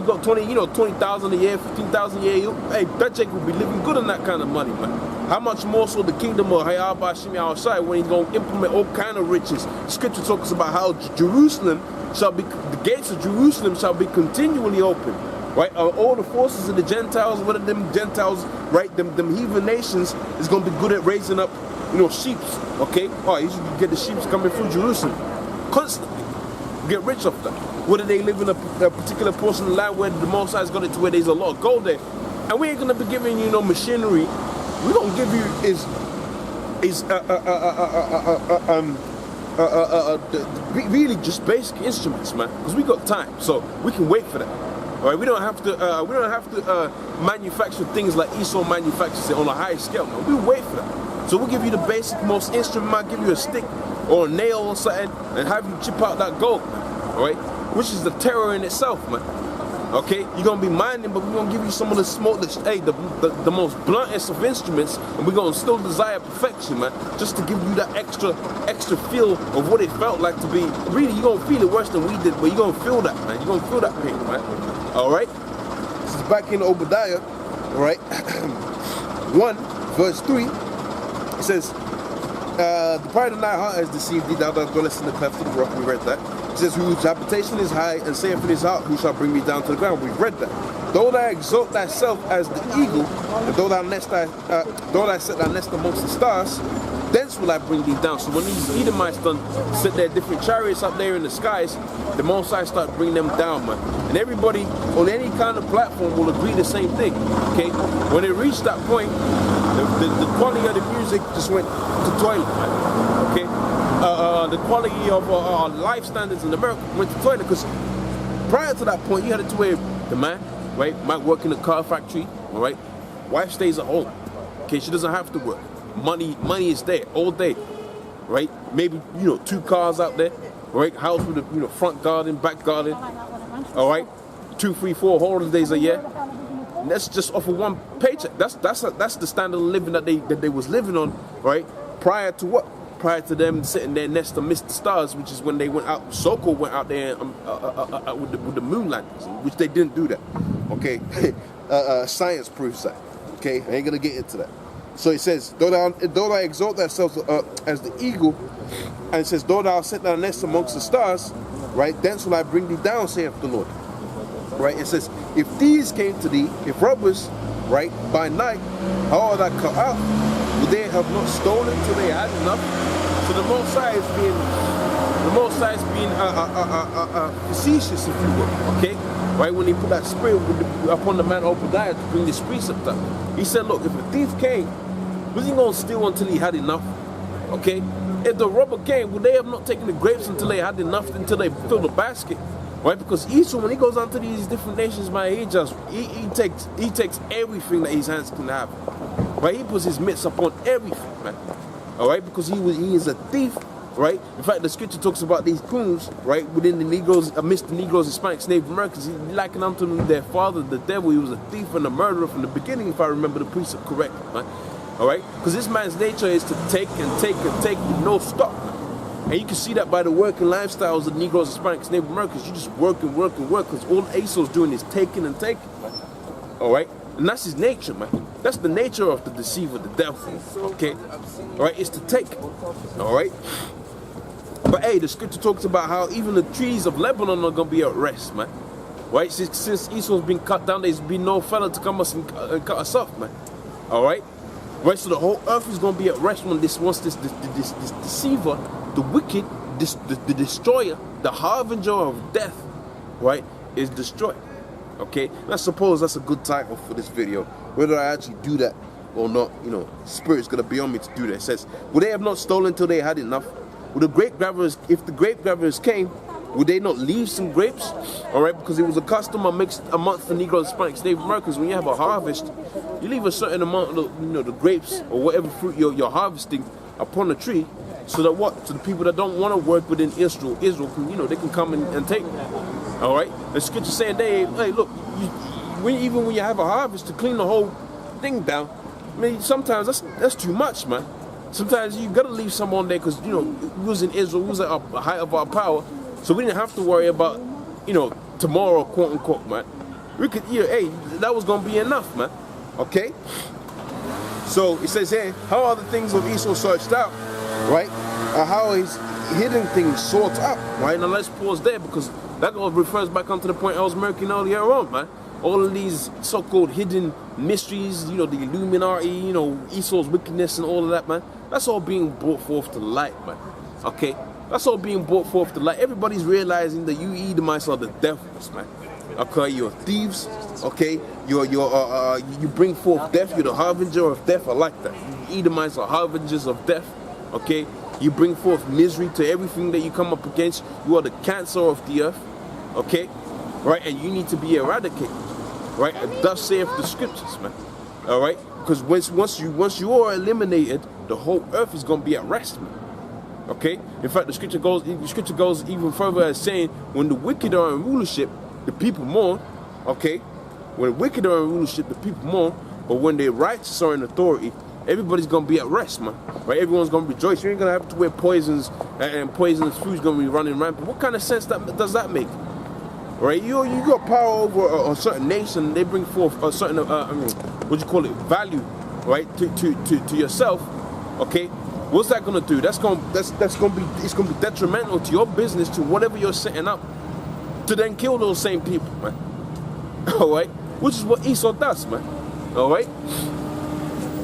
got 20,000 a year, 15,000 a year, hey, that Jake will be living good on that kind of money, man. How much more so the kingdom of Hayabah Shimi outside when he's going to implement all kind of riches. Scripture talks about how Jerusalem shall be, the gates of Jerusalem shall be continually open. Right, all the forces of the Gentiles, what are them Gentiles, right? Them heathen nations is gonna be good at raising up, sheep. Okay, you should get the sheep coming through Jerusalem constantly. Get rich off that. Whether they live in a particular portion of the land where the Most High's got it to where there's a lot of gold there, and we ain't gonna be giving you no machinery. We gonna give you really just basic instruments, man, because we got time, so we can wait for that. All right, we don't have to manufacture things like Esau manufactures it on a high scale, man. We wait for that. So we'll give you the basic most instrument, might give you a stick or a nail or something, and have you chip out that gold, man. All right, which is the terror in itself, man. Okay, you're gonna be mining, but we're gonna give you some of the the most bluntest of instruments, and we're gonna still desire perfection, man, just to give you that extra feel of what it felt like to be. Really, you're gonna feel it worse than we did, but you're gonna feel that, man. You're gonna feel that pain, man. All right. This is back in Obadiah, all right, 1 verse 3. It says, "The pride of thy heart has deceived thee; thou dost dwellest in the cleft of the rock." We read that. It says, "Whose habitation is high, and saith in his heart, who shall bring me down to the ground?" We've read that. "Though thou exalt thyself as the eagle, and though thou set thy nest amongst the stars, thence will I bring thee down." So when these Edomites done set their different chariots up there in the skies, the Most High start bringing them down, man. And everybody on any kind of platform will agree the same thing. Okay, when it reached that point, the quality of the music just went to toilet, man. Okay. The quality of our life standards in America went to toilet, because prior to that point, you had it to where the man, right, might work in a car factory, all right, wife stays at home, okay, she doesn't have to work, money is there all day, right, maybe, 2 cars out there, right, house with a, front garden, back garden, all right, 2, 3, 4 holidays a year, and that's just off of one paycheck. That's the standard of living that they was living on, right, prior to what? Prior to them sitting their nest amidst the stars, which is when they went out, so-called went out there with the moon landings, which they didn't do that. Okay, science proves that. Okay, I ain't gonna get into that. So it says, though thou exalt thyself as the eagle, and it says, though thou set thy nest amongst the stars, right, thence will I bring thee down, saith the Lord. Right, it says, if these came to thee, if robbers, right, by night, how are thou cut out? Would they have not stolen till they had enough? So the Most High is being facetious, if you will, okay? Right, when he put that spirit upon the man Obadiah to bring this precept up, he said, look, if a thief came, was he going to steal until he had enough? Okay? If the robber came, would they have not taken the grapes until they had enough, until they filled the basket? Right? Because Esau, when he goes onto these different nations, man, he takes everything that his hands can have. Right? He puts his mitts upon everything, man. All right? Because he is a thief, right? In fact, the scripture talks about these coons, right, within the Negroes, amidst the Negroes, Hispanics, Native Americans. He likened unto them their father, the devil. He was a thief and a murderer from the beginning, if I remember the precept correctly, man. All right? Because this man's nature is to take and take and take with no stop. And you can see that by the working lifestyles of Negroes, Hispanics, Native Americans. You just work and work and work, because all Esau's doing is taking and taking, man. All right? And that's his nature, man. That's the nature of the deceiver, the devil, okay? All right? It's to take, all right? But hey, the scripture talks about how even the trees of Lebanon are going to be at rest, man. Right? Since Esau's been cut down, there's been no fella to come us and cut us off, man. All right? Right? So the whole earth is going to be at rest when this deceiver, the wicked, the destroyer, the harbinger of death, right, is destroyed. Okay? And I suppose that's a good title for this video. Whether I actually do that or not, Spirit's going to be on me to do that. It says, would they have not stolen till they had enough? Would the grape gatherers, if the grape gatherers came, would they not leave some grapes? All right, because it was a custom amongst the Negroes, Hispanics, Native Americans. When you have a harvest, you leave a certain amount of the grapes or whatever fruit you're harvesting upon a tree, so that what? So the people that don't want to work within Israel can, they can come and take it. All right, the scripture saying, hey, look, even when you have a harvest, to clean the whole thing down, I mean, sometimes that's too much, man. Sometimes you gotta leave someone there, because we was in Israel, we was at the height of our power, so we didn't have to worry about tomorrow, quote unquote, man. we could, hey, that was gonna be enough, man. Okay. So it says here, how are the things of Esau searched out, right? How is hidden things sought out, right? Now let's pause there because that refers back onto the point I was making earlier on, man. All of these so-called hidden mysteries, the Illuminati, Esau's wickedness and all of that, man. That's all being brought forth to light, man. Okay? That's all being brought forth to light. Everybody's realizing that you Edomites are the devils, man. Okay, you're thieves. Okay, you bring forth death. You're the harbinger of death. I like that. You Edomites are harbingers of death. Okay, you bring forth misery to everything that you come up against. You are the cancer of the earth. Okay, right, and you need to be eradicated. Right, and thus saith the scriptures, man. All right, because once you are eliminated, the whole earth is gonna be at rest, man. Okay, in fact, the scripture goes even further as saying, when the wicked are in rulership, the people mourn. Okay, when the wicked are in rulership, the people mourn. But when the righteous are in authority, everybody's gonna be at rest, man. Right? Everyone's gonna rejoice. You ain't gonna have to wear poisons and poisonous food's gonna be running rampant. What kind of sense does that make? Right? You got power over a certain nation. They bring forth a certain value, right? To yourself. Okay. What's that gonna do? It's gonna be detrimental to your business, to whatever you're setting up, to then kill those same people, man. All right, which is what Esau does, man. All right.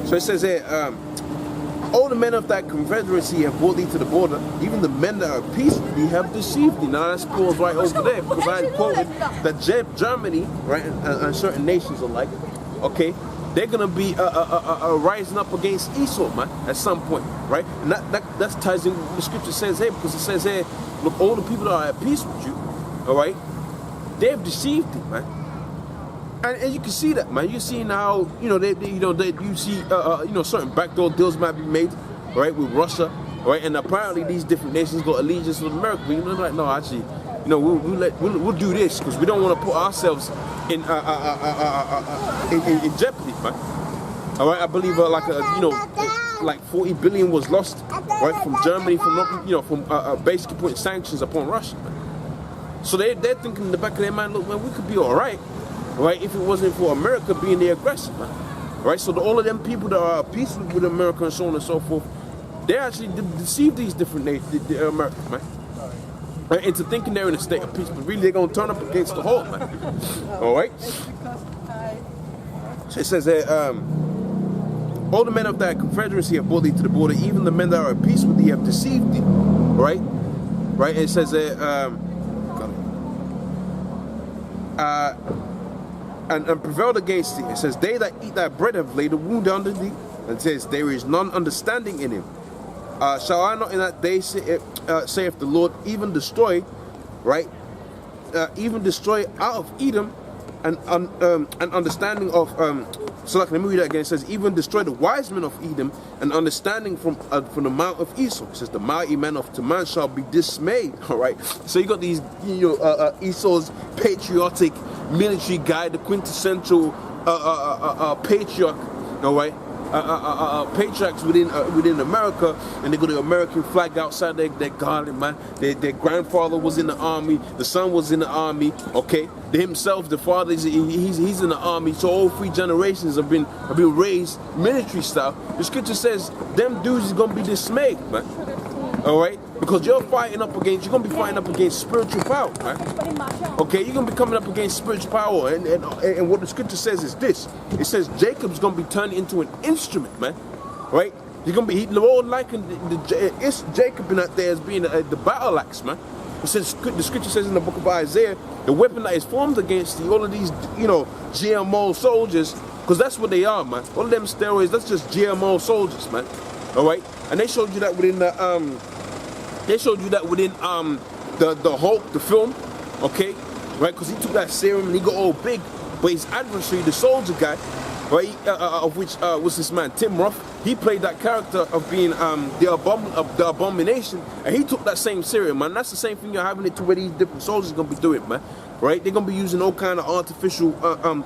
So it says here, all the men of that confederacy have brought thee to the border, even the men that are at peace with thee have deceived thee. Now that's paused right over there because I quoted that Germany, right, and certain nations alike, okay, they're gonna be rising up against Esau, man, at some point, right? And that ties in what the scripture says here, because it says here, look, all the people that are at peace with you, all right, they have deceived thee, man. And you can see that, man. You see now, you see, certain backdoor deals might be made, right, with Russia, right? And apparently these different nations got allegiance with America. But like, no, actually, we'll do this because we don't want to put ourselves in jeopardy, man. All right, I believe like 40 billion was lost, right, from Germany from basically putting sanctions upon Russia, man. So they're thinking in the back of their mind, look, man, we could be all right. Right, if it wasn't for America being the aggressor, man. Right, so all of them people that are at peace with America and so on and so forth, they actually deceive these different nations, America, man. Right, into thinking they're in a state of peace, but really they're gonna turn up against the whole, man. All right. So it says there, all the men of that confederacy have brought thee to the border, even the men that are at peace with thee have deceived thee. Right, right. And it says there, and prevailed against thee. It says, they that eat thy bread have laid a wound under thee. And it says, there is none understanding in him. Shall I not in that day, saith the Lord, even destroy, right? Even destroy out of Edom an understanding of, so like, let me read that again. It says, even destroy the wise men of Edom and understanding from the mount of Esau. It says, the mighty men of Teman shall be dismayed. All right. So you got these, Esau's patriotic military guy, the quintessential patriarch, all right, patriarchs within America, and they got the American flag outside their garden, man. Their grandfather was in the army, the son was in the army, okay. Himself, the father, he's in the army. So all 3 generations have been raised military style. The scripture says them dudes is gonna be dismayed, man. All right, because you're gonna be fighting up against spiritual power, right? Okay, you're gonna be coming up against spiritual power, and what the scripture says is this: it says Jacob's gonna be turned into an instrument, man. Right? He's gonna be Lord likened Jacob in that day as being the battle axe, man. It says the scripture says in the book of Isaiah, the weapon that is formed against you, all of these, GMO soldiers, because that's what they are, man. All of them steroids, that's just GMO soldiers, man. All right, and they showed you that within the the Hulk, the film, okay, right? Because he took that serum and he got all big, but his adversary, the soldier guy, right, of which was this man Tim Roth. He played that character of being the abomination, and he took that same serum, man. That's the same thing you're having it to where these different soldiers are gonna be doing, man. Right? They're gonna be using all kind of artificial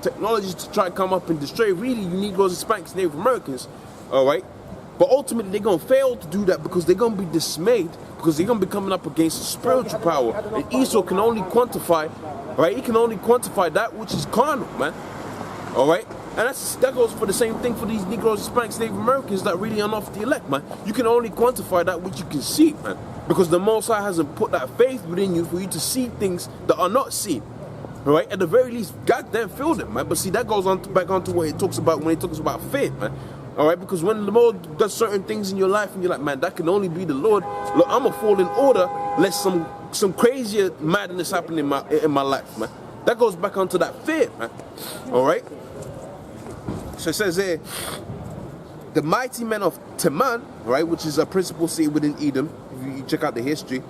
technologies to try and come up and destroy really you Negroes, Hispanics, Native Americans. All right. But ultimately, they're going to fail to do that because they're going to be dismayed, because they're going to be coming up against a spiritual power. And Esau can only quantify, right? He can only quantify that which is carnal, man. All right? And that goes for the same thing for these Negroes, Hispanics, Native Americans that really are not the elect, man. You can only quantify that which you can see, man. Because the Most High hasn't put that faith within you for you to see things that are not seen. All right? At the very least, God damn filled it, man. But see, that goes on back onto what he talks about when he talks about faith, man. All right? Because when the Lord does certain things in your life and you're like, man, that can only be the Lord. Look, I'm going to fall in order lest some crazier madness happen in my life, man. That goes back onto that faith, man. All right? So it says here, the mighty men of Teman, right, which is a principal city within Edom, if you check out the history,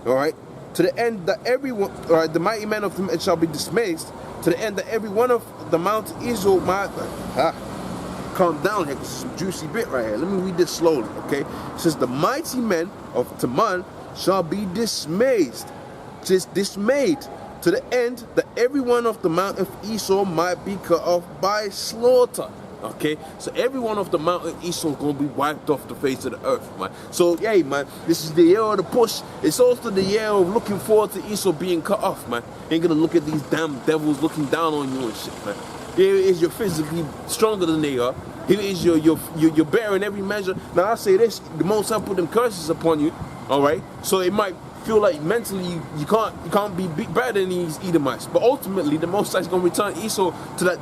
all right, to the end that everyone, all right, the mighty men of Teman shall be dismayed, to the end that every one of the Mount Israel might, calm down here, because it's some juicy bit right here. Let me read this slowly, okay? It says, the mighty men of Teman shall be dismayed, just dismayed, to the end that every one of the mount of Esau might be cut off by slaughter. Okay, so every one of the mount of Esau is going to be wiped off the face of the earth, man. So, yeah, man, this is the year of the push. It's also the year of looking forward to Esau being cut off, man. Ain't going to look at these damn devils looking down on you and shit, man. Here it is, you're physically stronger than they are. Here it is, you're better in every measure. Now, I say this, the Most High put them curses upon you, all right? So it might feel like mentally you can't be better than these Edomites, but ultimately the Most High is going to return Esau to that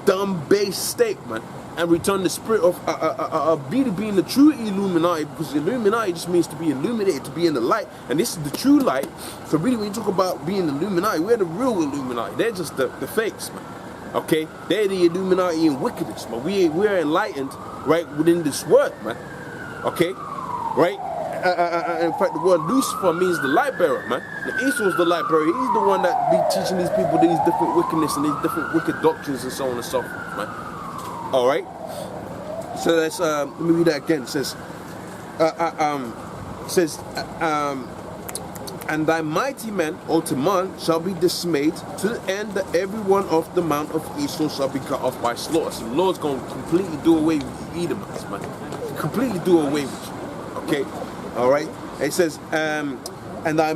dumb base state, man, and return the spirit of being the true Illuminati, because Illuminati just means to be illuminated, to be in the light, and this is the true light. So really, when you talk about being Illuminati, we're the real Illuminati. They're just the fakes, man. Okay, they're the Illuminati in wickedness, man. We're enlightened right within this word, man. Okay, right. In fact, the word Lucifer means the light bearer, man. And Esau's the light bearer. He's the one that be teaching these people these different wickedness and these different wicked doctrines and so on and so forth, man. All right. So that's let me read that again. It says, and thy mighty men, O Teman, shall be dismayed to the end that every one of the mount of Esau shall be cut off by slaughter. So the Lord's going to completely do away with the Edomites, man. Completely do away with you. Okay. All right. It says, and thy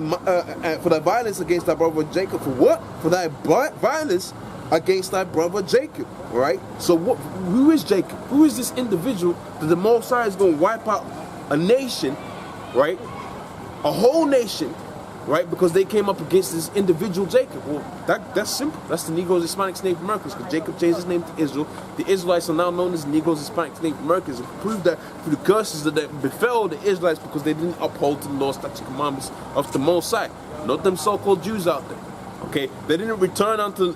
for thy violence against thy brother Jacob. For what? For thy violence against thy brother Jacob. All right. So who is Jacob? Who is this individual that the Most High is going to wipe out a nation, right? A whole nation, right? Because they came up against this individual Jacob. Well, that's simple. That's the Negroes, Hispanics, Native Americans. Because Jacob changed his name to Israel. The Israelites are now known as Negroes, Hispanics, Native Americans. And prove that through the curses that befell the Israelites because they didn't uphold to the law, statutes, commandments of the Most High. Not them so-called Jews out there. Okay, they didn't return unto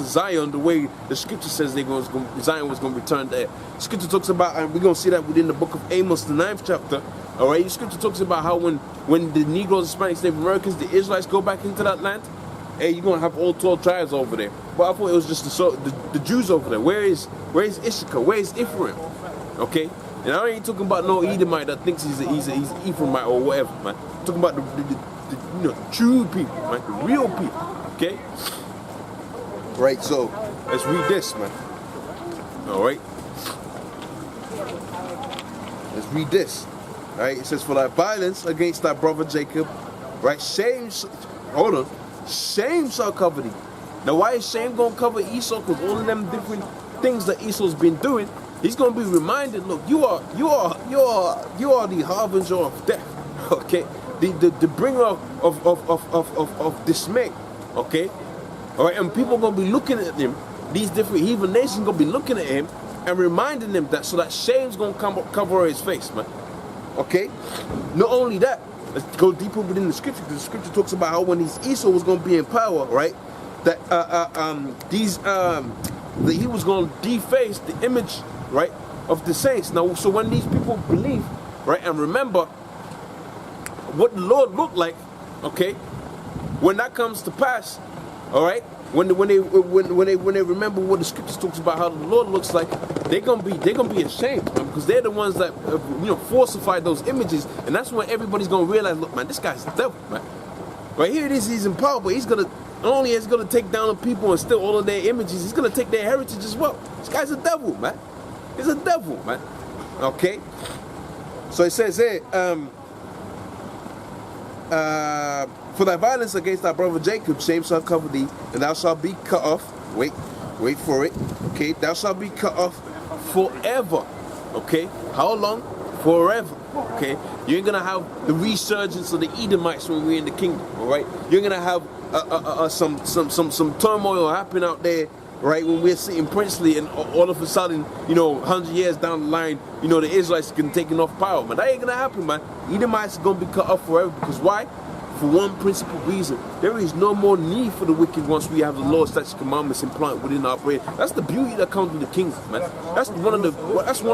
Zion the way the scripture says Zion was going to return there. Scripture talks about, and we're going to see that within the book of Amos, the 9th chapter. All right, scripture talks about how when the Negroes, Hispanics, Native Americans, the Israelites go back into that land, hey, you're going to have all 12 tribes over there. But I thought it was just the Jews over there. Where is Issachar? Where is Ephraim? Okay, and I ain't talking about no Edomite that thinks he's Ephraimite or whatever, man. I'm talking about the true people, man, the real people. Okay, right. So let's read this, man. All right, let's read this. Right, it says, for thy violence against thy brother Jacob, right, shame shall cover thee. Now, why is shame going to cover Esau? Because all of them different things that Esau's been doing, he's going to be reminded, look, you are the harbinger of death, okay? The bringer of dismay, okay? All right, and people are going to be looking at him, these different heathen nations going to be looking at him and reminding him that, so that shame's going to cover his face, man. Okay, not only that, let's go deeper within the scripture, because the scripture talks about how when Esau was going to be in power, right, that that he was going to deface the image, right, of the saints. Now, so when these people believe, right, and remember what the Lord looked like, okay, when that comes to pass, all right, when they remember what the scriptures talks about how the Lord looks like, they're gonna be ashamed, man, because they're the ones that falsified those images, and that's when everybody's gonna realize, look, man, this guy's the devil, man. Right here it is, he's in power, but he's gonna not only take down the people and steal all of their images, he's gonna take their heritage as well. This guy's a devil, man. He's a devil, man. Okay? So it says here, for thy violence against thy brother Jacob, shame shall cover thee, and thou shalt be cut off. Wait for it. Okay, thou shalt be cut off forever. Okay, how long? Forever. Okay, you ain't gonna have the resurgence of the Edomites when we're in the kingdom. All right, you're gonna have some turmoil happen out there. Right, when we're sitting princely, and all of a sudden, 100 years down the line, the Israelites can taking off power, man. That ain't gonna happen, man. Edomites are gonna be cut off forever, because why? For one principal reason: there is no more need for the wicked once we have the Lord's statutes, commandments implanted within our brain. That's the beauty that comes with the kingdom, man. That's one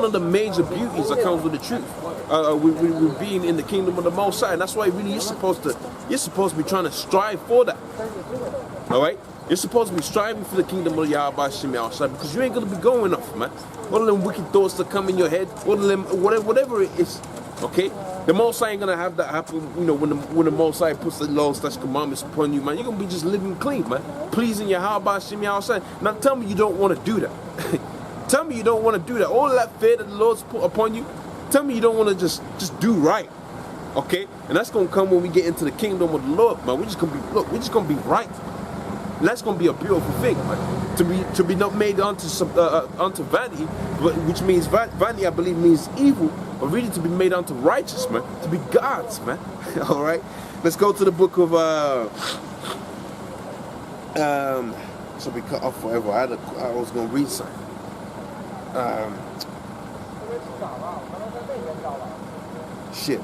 of the major beauties that comes with the truth. With being in the kingdom of the Most High, and that's why really you're supposed to be trying to strive for that. All right. You're supposed to be striving for the kingdom of Yahweh Shem Yahushua, because you ain't going to be going off, man. All of them wicked thoughts that come in your head, all of them, whatever it is, okay? The Most High ain't going to have that happen, when the Most High puts the laws, such commandments upon you, man. You're going to be just living clean, man. Pleasing Yahweh Shem Yahushua. Now tell me you don't want to do that. Tell me you don't want to do that. All that fear that the Lord's put upon you, tell me you don't want to just do right, okay? And that's going to come when we get into the kingdom of the Lord, man. We're just going to be right. And that's going to be a beautiful thing, man. To be not made unto vanity, which means vanity, I believe, means evil, but really to be made unto righteous, man. To be God's, man. All right. Let's go to the book of shall be cut off forever. I was going to read something. Shit.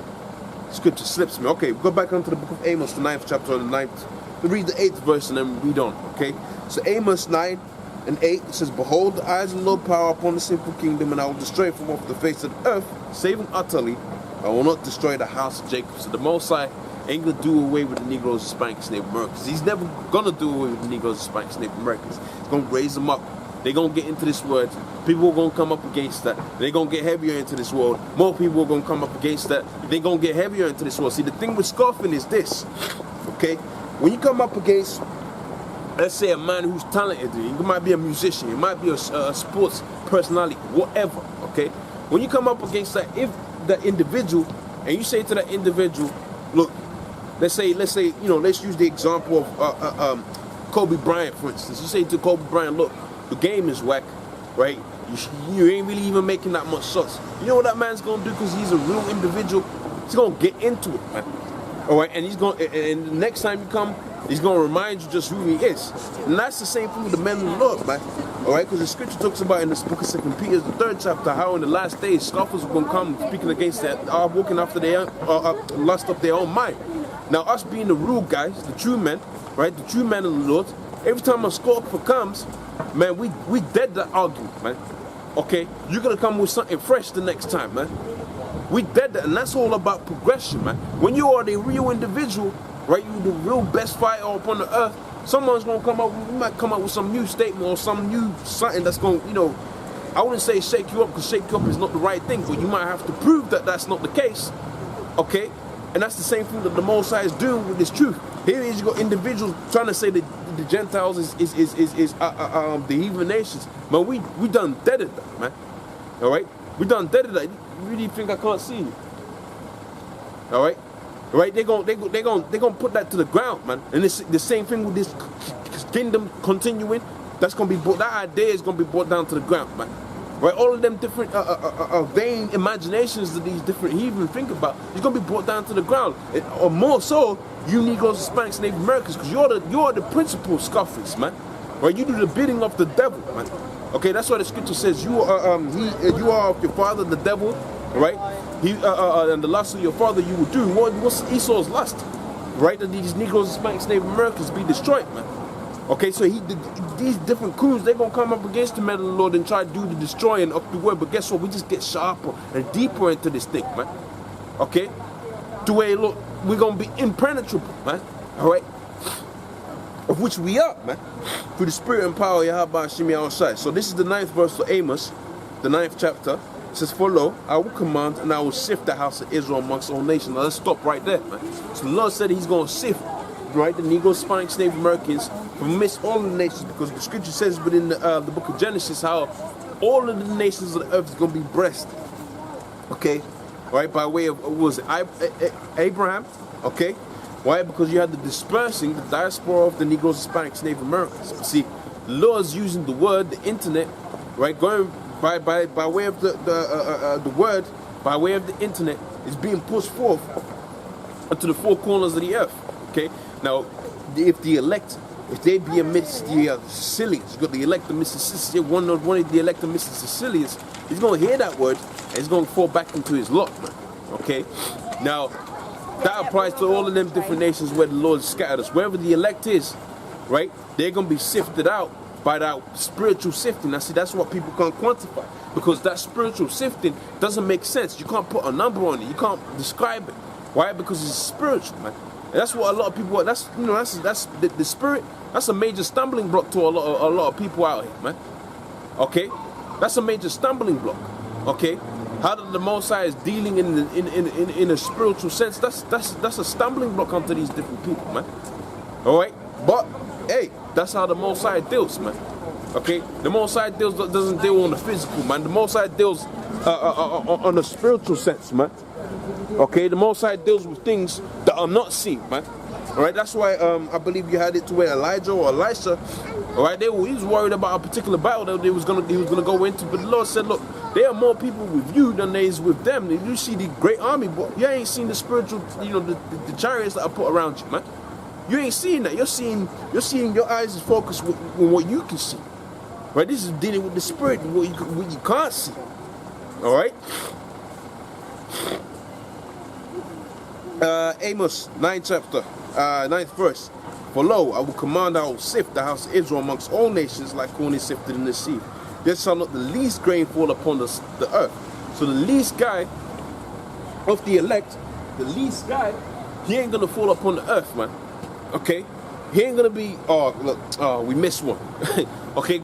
Scripture slips me. Okay, go back onto the book of Amos, the 9th chapter, the 9th. We read the 8th verse and then read on, okay? So Amos 9 and 8, it says, Behold, the eyes of the Lord power upon the sinful kingdom, and I will destroy it from off the face of the earth, saving utterly. I will not destroy the house of Jacob. So the Most High ain't going to do away with the Negroes, the Spanish, Native Americans. He's never going to do away with the Negroes, the Spanish, Native Americans. He's going to raise them up. They're going to get into this word. People are going to come up against that. They're going to get heavier into this world. More people are going to come up against that. They're going to get heavier into this world. See, the thing with scoffing is this, okay? When you come up against, let's say, a man who's talented, he might be a musician, he might be a sports personality, whatever, okay? When you come up against that, if the individual, and you say to that individual, look, let's say, let's use the example of Kobe Bryant, for instance. You say to Kobe Bryant, look, the game is whack, right? You ain't really even making that much shots. You know what that man's gonna do, because he's a real individual? He's gonna get into it, man. All right, and and the next time you come, he's gonna remind you just who he is. And that's the same thing with the men of the Lord, man. All right, because the scripture talks about in this book of 2 Peter, the 3rd chapter, how in the last days scoffers are gonna come speaking against that, are walking after their lust of their own mind. Now, us being the real guys, the true men, right, the true men of the Lord, every time a scoffer comes, man, we dead that argument, man. Okay, you're gonna come with something fresh the next time, man. We dead that, and that's all about progression, man. When you are the real individual, right, you're the real best fighter upon the earth, someone's gonna come up, you might come up with some new statement or some new something that's gonna, I wouldn't say shake you up, because shake you up is not the right thing, but you might have to prove that that's not the case, okay? And that's the same thing that the Most High is doing with this truth. Here is, you got individuals trying to say that the Gentiles is the heathen nations. Man, we done deaded that, man. All right, we done deaded that. You really think I can't see you? All right, right? They gonna put that to the ground, man. And it's the same thing with this kingdom continuing. That's gonna be brought. That idea is gonna be brought down to the ground, man. Right? All of them different vain imaginations that these different heathen think about, it's gonna be brought down to the ground. Or more so, you Negroes, Hispanics, Native Americans, because you're the principal scoffers, man. Right? You do the bidding of the devil, man. Okay, that's why the scripture says you are of your father, the devil, right? And the lust of your father you will do. What's Esau's lust? Right? That these Negroes, Hispanics, Native Americans be destroyed, man. Okay, so these different crews, they're going to come up against the men of the Lord and try to do the destroying of the word. But guess what? We just get sharper and deeper into this thing, man. Okay? To where, look, we're going to be impenetrable, man. All right? Of which we are, man. Through the spirit and power of Yahweh Shem Yahushua. So this is the 9th verse for Amos, the 9th chapter. It says, For lo, I will command and I will sift the house of Israel amongst all nations. Now let's stop right there, man. So the Lord said he's going to sift, right, the Negroes, Hispanics, Native Americans from amidst all the nations, because the scripture says within the book of Genesis how all of the nations of the earth is going to be blessed. Okay, right, by way of, what was it, Abraham, okay? Why? Because you had the dispersing, the diaspora of the Negroes, Hispanics, Native Americans. See, the Lord's using the word, the internet, right, going by way of the word, by way of the internet, is being pushed forth to the four corners of the earth, okay? Now, if the elect, if they be amidst the Sicilians, you got the elect of Mississippi, one of the elect of Mississippians, he's going to hear that word, and he's going to fall back into his lot, man, okay? Now, that applies to all of them different nations where the Lord scattered us. Wherever the elect is, right, they're going to be sifted out by that spiritual sifting. Now, see, that's what people can't quantify, because that spiritual sifting doesn't make sense. You can't put a number on it. You can't describe it. Why? Because it's spiritual, man. And that's what a lot of people. That's the spirit. That's a major stumbling block to a lot of people out here, man. Okay, that's a major stumbling block. Okay, how the Most High is dealing in a spiritual sense. That's a stumbling block onto these different people, man. All right, but hey, that's how the Most High deals, man. Okay, the Most High doesn't deal on the physical, man. The Most High deals on a spiritual sense, man. Okay, the Most High deals with things that are not seen, man. All right, that's why I believe you had it to where Elijah or Elisha, all right, he was worried about a particular battle that he was gonna go into, but the Lord said, look, there are more people with you than there is with them. You see the great army, but you ain't seen the spiritual, the chariots that I put around you, man. You ain't seeing that. You're seeing your eyes is focused with what you can see, right? This is dealing with the spirit, what you can't see. All right. Amos 9th chapter, 9th verse. For lo, I will command, I will sift the house of Israel amongst all nations like corn is sifted in the sea. There shall not the least grain fall upon the earth. So the least guy of the elect, the least guy, he ain't gonna fall upon the earth, man. Okay? He ain't gonna be, oh, look, oh, we missed one. Okay?